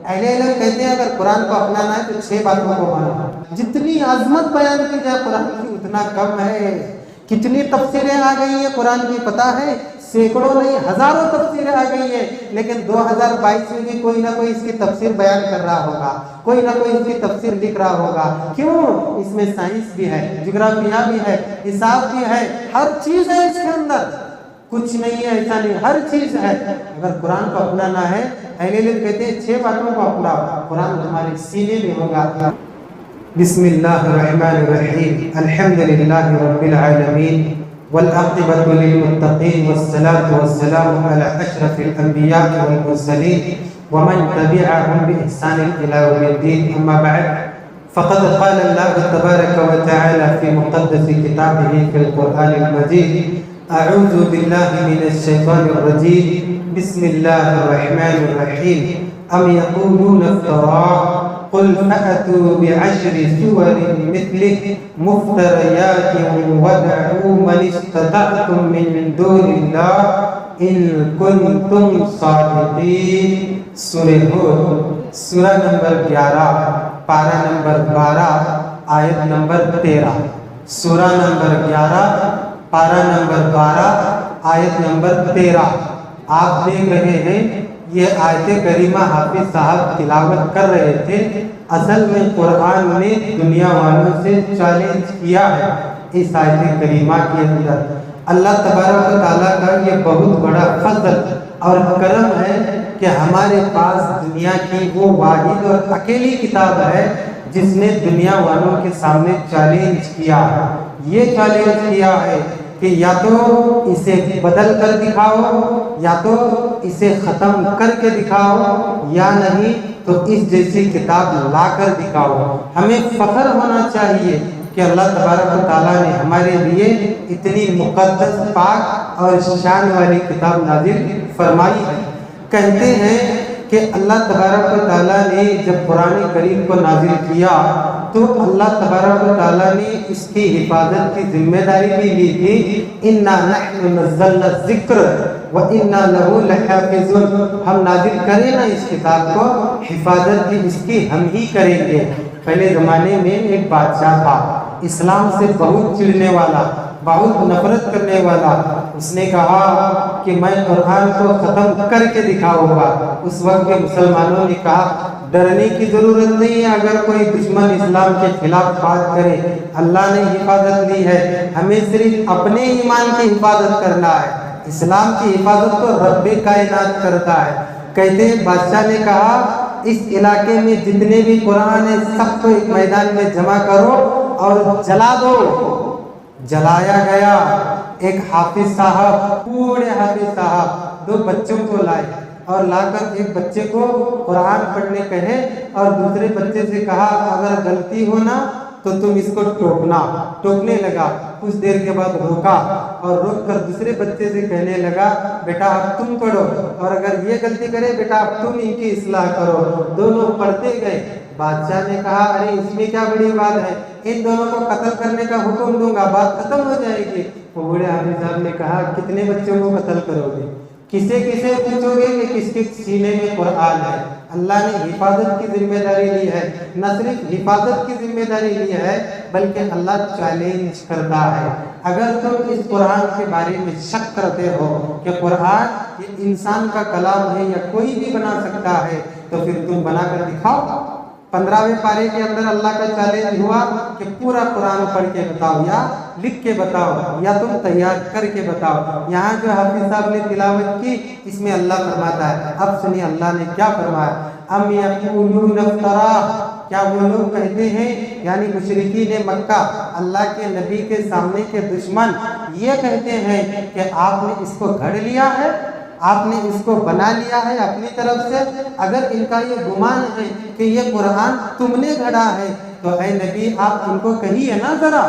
اہل علم کہتے ہیں اگر قرآن کو اپنانا ہے تو 6 باتوں کو مانو۔ جتنی عظمت بیان کی جائے قرآن کی اتنا کم ہے۔ کتنی تفسیریں آ گئی ہیں قرآن کی پتہ ہے؟ سینکڑوں نہیں ہزاروں تفسیریں آ گئی ہیں، لیکن 2022 میں بھی کوئی نہ کوئی اس کی تفسیر بیان کر رہا ہوگا، کوئی نہ کوئی اس کی تفسیر لکھ رہا ہوگا۔ کیوں؟ اس میں سائنس بھی ہے، جغرافیہ بھی ہے، حساب بھی ہے، ہر چیز ہے اس کے اندر، کچھ نہیں ہے ایسا نہیں، ہر چیز ہے۔ اگر قرآن کو اپنانا ہے، اہل علم کہتے ہیں 6 باتوں کو اپناؤ، قرآن تمہارے سینے میں ہوگا۔ بسم اللہ الرحمن الرحیم، الحمد للہ رب العالمین والعاقبۃ للمتقین والصلاة والسلام علی اشرف الانبیاء والمرسلین ومن تبعهم بإحسان إلى يوم الدین، اما بعد فقد قال اللہ تبارک وتعالى في مقدس کتابه في القرآن المجید اعوذ باللہ من الشیطان الرجیم، بسم اللہ الرحمن الرحیم، ام یقولون افتراء قل فأتوا بعشر سور مثله مفتريات وادعوا من استطعتم من دون الله إن كنتم صادقين۔ سورہ ہود، سورہ نمبر 11، پارہ نمبر 12، آیت نمبر 13۔ سورہ نمبر 11، پارہ نمبر 12، آیت نمبر 13۔ آپ دیکھ رہے ہیں یہ آیت کریمہ حافظ صاحب تلاوت کر رہے تھے۔ اصل میں قرآن نے دنیا والوں سے چیلنج کیا ہے اس آیت کریمہ کے اندر۔ اللہ تبارک و تعالیٰ کا یہ بہت بڑا فضل اور کرم ہے کہ ہمارے پاس دنیا کی وہ واحد اور اکیلی کتاب ہے جس نے دنیا والوں کے سامنے چیلنج کیا ہے۔ یہ چیلنج کیا ہے کہ یا تو اسے بدل کر دکھاؤ، یا تو اسے ختم کر کے دکھاؤ، یا نہیں تو اس جیسی کتاب لا کر دکھاؤ۔ ہمیں فخر ہونا چاہیے کہ اللہ تبارک و تعالیٰ نے ہمارے لیے اتنی مقدس، پاک اور شان والی کتاب نازل فرمائی ہے۔ کہتے ہیں کہ اللہ تبارک و تعالیٰ نے جب قرآن کریم کو نازل کیا تو اللہ تبارک و تعالیٰ نے اس کی حفاظت کی ذمہ داری بھی لی تھی۔ اِنَّا نَحْنُ نَزَّلْنَا الذِّكْرَ وَإِنَّا لَهُ لَحَافِظُونَ، ہم نازل کریں نا اس کتاب کو، حفاظت بھی اس کی ہم ہی کریں گے۔ پہلے زمانے میں ایک بادشاہ تھا، اسلام سے بہت چڑھنے والا، بہت نفرت کرنے والا۔ اس نے کہا کہ میں قرآن کو ختم کر کے دکھاؤں گا۔ اس وقت کے مسلمانوں نے کہا ڈرنے کی ضرورت نہیں ہے، اگر کوئی دشمن اسلام کے خلاف بات کرے، اللہ نے حفاظت لی ہے، ہمیں صرف اپنے ایمان کی حفاظت کرنا ہے۔ اسلام کی حفاظت تو رب کائنات کرتا ہے۔ کہتے ہیں بادشاہ نے کہا اس علاقے میں جتنے بھی قرآن ہیں سب کو ایک میدان میں جمع کرو اور جلا دو۔ جلایا گیا۔ ایک حافظ صاحب، پورے حافظ صاحب 2 بچوں کو لائے اور لا کر ایک بچے کو قرآن پڑھنے کہے اور دوسرے بچے سے کہا اگر غلطی ہو نا تو تم اس کو ٹوکنا۔ ٹوکنے لگا، کچھ دیر کے بعد روکا اور روک کر دوسرے بچے سے کہنے لگا بیٹا اب تم پڑھو، اور اگر یہ غلطی کرے بیٹا اب تم ان کی اصلاح کرو۔ دونوں پڑھتے گئے۔ بادشاہ نے کہا ارے اس میں کیا بڑی بات ہے، ان دونوں کو قتل کرنے کا حکم دوں گا، بات ختم ہو جائے گی۔ وہ بوڑھے حافظ صاحب نے کہا کتنے بچوں کو قتل کرو گے، کسے کسے پوچھو گے کہ کس کے سینے میں قرآن ہے؟ اللہ نے حفاظت کی ذمہ داری لی ہے، نہ صرف حفاظت کی ذمہ داری لی ہے بلکہ اللہ چیلنج کرتا ہے۔ اگر تم اس قرآن کے بارے میں شک کرتے ہو کہ قرآن یہ انسان کا کلام ہے یا کوئی بھی بنا سکتا ہے تو پھر تم بنا کر دکھاؤ۔ 15ویں پارے کے اندر اللہ کا چیلنج ہوا کہ پورا قرآن پڑھ کے بتاؤ، یا لکھ کے بتاؤ، یا تم تیار کر کے بتاؤ۔ یہاں جو حافظ صاحب نے تلاوت کی اس میں اللہ فرماتا ہے، اب سنیے اللہ نے کیا فرمایا۔ ام یقولون افترا، کیا وہ لوگ کہتے ہیں، یعنی مشرکین مکہ، اللہ کے نبی کے سامنے کے دشمن یہ کہتے ہیں کہ آپ نے اس کو گھڑ لیا ہے، آپ نے اس کو بنا لیا ہے اپنی طرف سے۔ اگر ان کا یہ گمان ہے کہ یہ قرآن تم نے گھڑا ہے تو اے نبی آپ ان کو کہیے نا، ذرا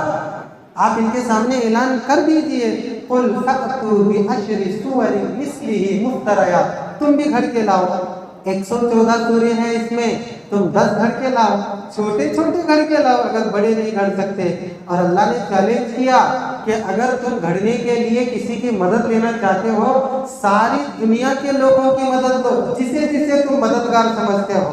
آپ ان کے سامنے اعلان کر دیجئے، قل فأتوا بعشر سور مثلہ مفتریات، تم بھی گھڑ کے لاؤ۔ 114 سورے ہیں اس میں، تم 10 گھڑ کے لاؤ، چھوٹے چھوٹے گھڑ کے لاؤ اگر بڑے نہیں گھڑ سکتے۔ اور اللہ نے چیلنج کیا کہ اگر تم گھڑنے کے لیے کسی کی مدد لینا چاہتے ہو، ساری دنیا کے لوگوں کی مدد دو، جسے جسے تم مددگار سمجھتے ہو۔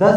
10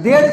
1.5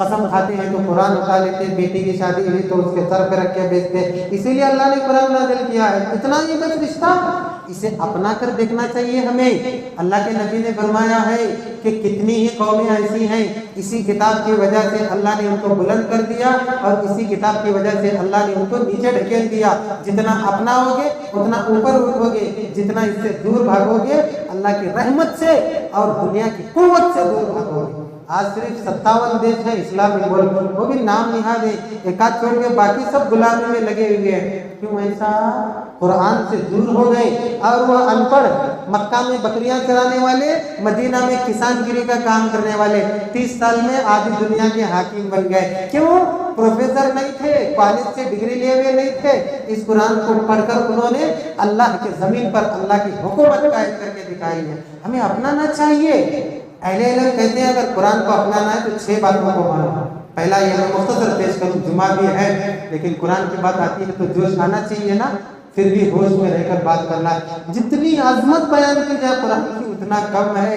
قسم کھاتے ہیں تو قرآن اٹھا لیتے ہیں، بیٹی کی شادی ہوئی تو اس کے سر پہ رکھ کے بیچتے ہیں، اسی لیے اللہ نے قرآن نازل کیا ہے۔ اتنا ہی بس رشتہ، اسے اپنا کر دیکھنا چاہیے ہمیں۔ اللہ کے نبی نے فرمایا ہے کہ کتنی ہی قومیں ایسی ہیں، اسی کتاب کی وجہ سے اللہ نے ان کو بلند کر دیا اور اسی کتاب کی وجہ سے اللہ نے ان کو نیچے ڈھکیل دیا۔ جتنا اپناؤ گے اتنا اوپر اٹھو گے، جتنا اس سے دور بھاگو گے اللہ کی رحمت سے اور دنیا کی قوت سے دور بھاگو گے۔ آج صرف 57 دیش ہیں اسلامی ملک، وہ بھی نام نہاد ہے، ایک آدھ چھوڑ کے باقی سب غلامی میں لگے ہوئے ہیں۔ کیوں ایسا؟ قرآن سے دور ہو گئے اور وہ ان پڑھ، مکہ میں بکریاں چرانے والے، مدینہ میں کسان گیری کا کام کرنے والے 30 سال میں آدھی دنیا کے حاکم بن گئے۔ کیوں؟ پروفیسر نہیں تھے، کالج سے ڈگری لیے ہوئے نہیں تھے، اس قرآن کو پڑھ کر انہوں نے اللہ کے زمین پر اللہ کی حکومت قائم کر کے دکھائی ہے۔ ہمیں اپنانا چاہیے۔ اہل علم کہتے ہیں اگر قرآن کو اپنانا ہے تو 6 باتوں کو مانو۔ پہلا یہ میں مختصر پیش کروں، جمعہ بھی ہے لیکن قرآن کی بات آتی ہے تو جوش آنا چاہیے نا، پھر بھی ہوش میں رہ کر بات کرنا ہے۔ جتنی عظمت بیان کی جائے قرآن کی اتنا کم ہے۔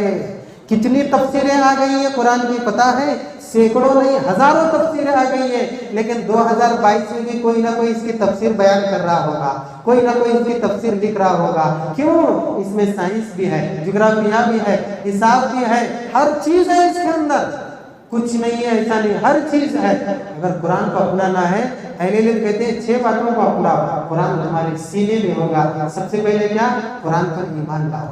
کتنی تفسیریں آ گئی ہیں قرآن کی پتہ ہے؟ سینکڑوں نہیں ہزاروں تفسیریں آ گئی ہیں، لیکن 2022 میں بھی کوئی نہ کوئی اس کی تفسیر بیان کر رہا ہوگا، کوئی نہ کوئی اس کی تفسیر لکھ رہا ہوگا۔ کیوں؟ اس میں سائنس بھی ہے، جغرافیہ بھی ہے، حساب بھی ہے، ہر چیز ہے اس کے اندر، کچھ نہیں ہے ایسا نہیں، ہر چیز ہے۔ اگر قرآن کو اپنانا ہے، اہل علم کہتے ہیں 6 باتوں کو اپناؤ، قرآن تمہارے سینے میں ہوگا۔ سب سے پہلے کیا؟ قرآن پر ایمان لاؤ۔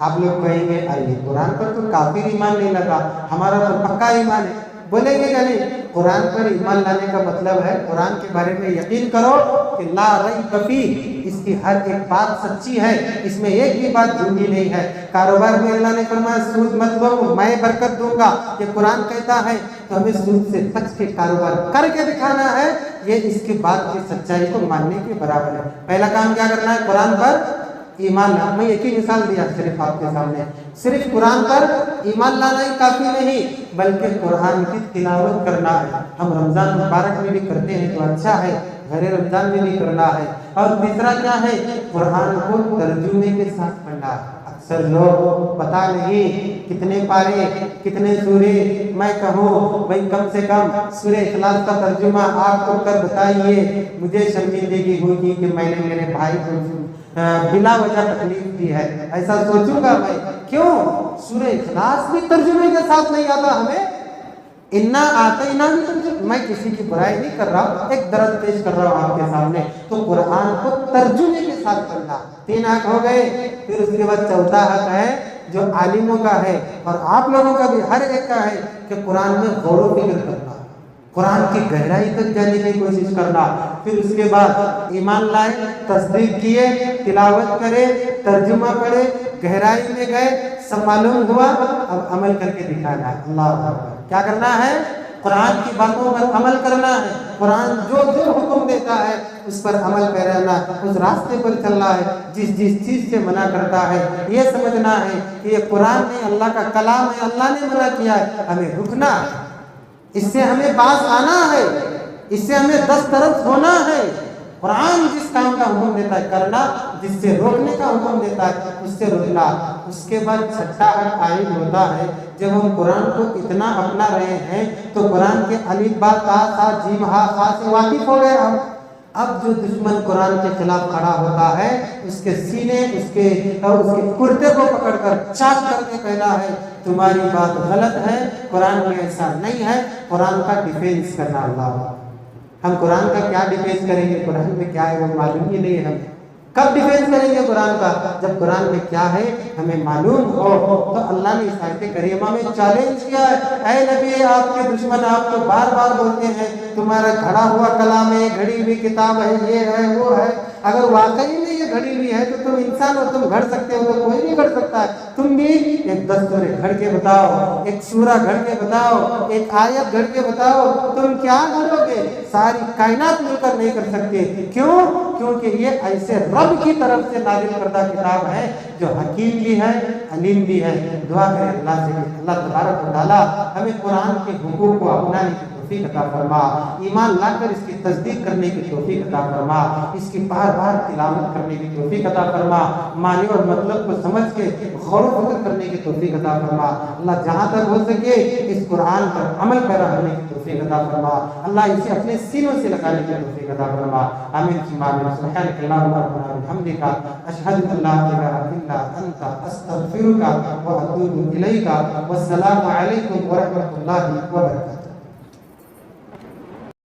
آپ لوگ کہیں گے ارے قرآن پر تو کافر ایمان نہیں لگا، ہمارا تو پکا ایمان ہے، بولیں گے کہ نہیں؟ قرآن پر ایمان لانے کا مطلب ہے قرآن کے بارے میں یقین کرو کہ لا ریب فیہ، اس کی ہر ایک بات سچی ہے، اس میں ایک بھی بات جھوٹی نہیں ہے۔ کاروبار میں اللہ نے فرمایا سود مت لو میں برکت دوں گا، یہ قرآن کہتا ہے، تو ہمیں سود سے بچ کے کاروبار کر کے دکھانا ہے، یہ اس کی بات کی سچائی کو ماننے کے برابر ہے۔ پہلا کام کیا کرنا ہے؟ قرآن پر ایمان لانا۔ میں ایک ہی مثال دیا صرف آپ کے سامنے، صرف قرآن پر ایمان لانا ہی کافی نہیں بلکہ قرآن کی تلاوت کرنا ہے۔ ہم رمضان مبارک میں بھی کرتے ہیں تو اچھا ہے، غیر رمضان میں بھی کرنا ہے۔ اور تیسرا کیا ہے؟ قرآن کو ترجمے کے ساتھ پڑھنا ہے۔ اکثر لوگ پتہ نہیں کتنے پارے کتنے سورے، میں کہوں بھائی کم سے کم سورہ اخلاص کا ترجمہ آپ کو کر بتائیے، مجھے شرمندگی ہوگی کہ میں نے میرے بھائی کو بلا وجہ تکلیف دی ہے، ایسا سوچوں گا میں۔ کیوں؟ سورہ اخلاص بھی ترجمے کے ساتھ نہیں آتا ہمیں، انا آتینا بھی ترجمہ۔ میں کسی کی برائی نہیں کر رہا، ایک درد پیش کر رہا ہوں آپ کے سامنے۔ تو قرآن کو ترجمے کے ساتھ پڑھنا، 3 حق ہو گئے۔ پھر اس کے بعد چوتھا حق ہے جو عالموں کا ہے اور آپ لوگوں کا بھی، ہر ایک کا ہے کہ قرآن میں غور و فکر کرنا، قرآن کی گہرائی تک جانے کی کوشش کرنا۔ پھر اس کے بعد ایمان لائے، تصدیق کیے، تلاوت کرے، ترجمہ پڑھے، گہرائی میں گئے، سب معلوم ہوا، اب عمل کر کے دکھانا ہے۔ اللہ اکبر۔ کیا کرنا ہے؟ قرآن کی باتوں پر عمل کرنا ہے۔ قرآن جو جو حکم دیتا ہے اس پر عمل کرنا، اس راستے پر چلنا ہے، جس چیز سے منع کرتا ہے یہ سمجھنا ہے کہ یہ قرآن نہیں اللہ کا کلام ہے، اللہ نے منع کیا ہے، ہمیں رکنا ہے، اس سے ہمیں باز آنا ہے، اس سے ہمیں دسترس ہونا ہے۔ قرآن جس کام کا حکم دیتا ہے کرنا، جس سے روکنے کا حکم دیتا ہے اس سے رکنا۔ اس کے بعد چھٹا حق عائد ہوتا ہے جب ہم قرآن کو اتنا اپنا رہے ہیں تو قرآن کے الف با تا سا جیم ہا خا سے واقف ہو گئے ہم۔ اب جو دشمن قرآن کے خلاف کھڑا ہوتا ہے اس کے سینے، اس کے کرتے کو پکڑ کر چاک کر کے کہنا ہے تمہاری بات غلط ہے، قرآن میں ایسا نہیں ہے، قرآن کا ڈیفینس کرنا۔ اللہ، ہم قرآن کا کیا ڈیفینس کریں گے؟ قرآن میں کیا ہے وہ معلوم ہی نہیں ہے ہمیں۔ کب ڈیفینس کریں گے قرآن کا؟ جب قرآن میں کیا ہے ہمیں معلوم ہو۔ تو اللہ نے اس آیت کریمہ میں چیلنج کیا ہے، اے نبی آپ کے دشمن آپ کو بار بار بولتے ہیں تمہارا گھڑا ہوا کلام ہے، گھڑی ہوئی کتاب ہے، یہ ہے وہ ہے، اگر واقعی میں یہ گھڑی ہوئی ہے تو تم انسان ہو، تم گھڑ سکتے ہو تو کوئی نہیں گھڑ سکتا ہے۔ تم بھی ایک 10 سورے گھڑ کے بتاؤ، ایک سورہ گھڑ کے بتاؤ، ایک آیت گھڑ کے بتاؤ، تم کیا گھڑو گے؟ ساری کائنات مل کر نہیں کر سکتے۔ کیوں؟ کیونکہ یہ ایسے رب کی طرف سے نازل کردہ کتاب ہے جو حکیم بھی ہے، علیم بھی ہے۔ دعا کریں اللہ سے کہ اللہ تبارک و تعالی ہمیں قرآن کے حقوق کو اپنانے کی توفیق عطا فرما، ایمان لا کر اس کی تصدیق کرنے کی توفیق عطا فرما، اس کی بار بار تلاوت کرنے کی توفیق عطا فرما، معنی اور مطلب کو سمجھ کے غور و فکر کرنے کی توفیق عطا فرما۔ اللہ جہاں تک ہو سکے اس قرآن پر عمل پیرا ہونے کی توفیق عطا فرما، اللہ اسے اپنے سینوں سے لگانے کی توفیق عطا فرما۔ آمین ثم آمین۔ سبحانک اللہم ربنا وبحمدک، اشہد ان لا الہ الا انت، استغفرک واتوب الیک، والسلام علیکم ورحمۃ اللہ وبرکاتہ۔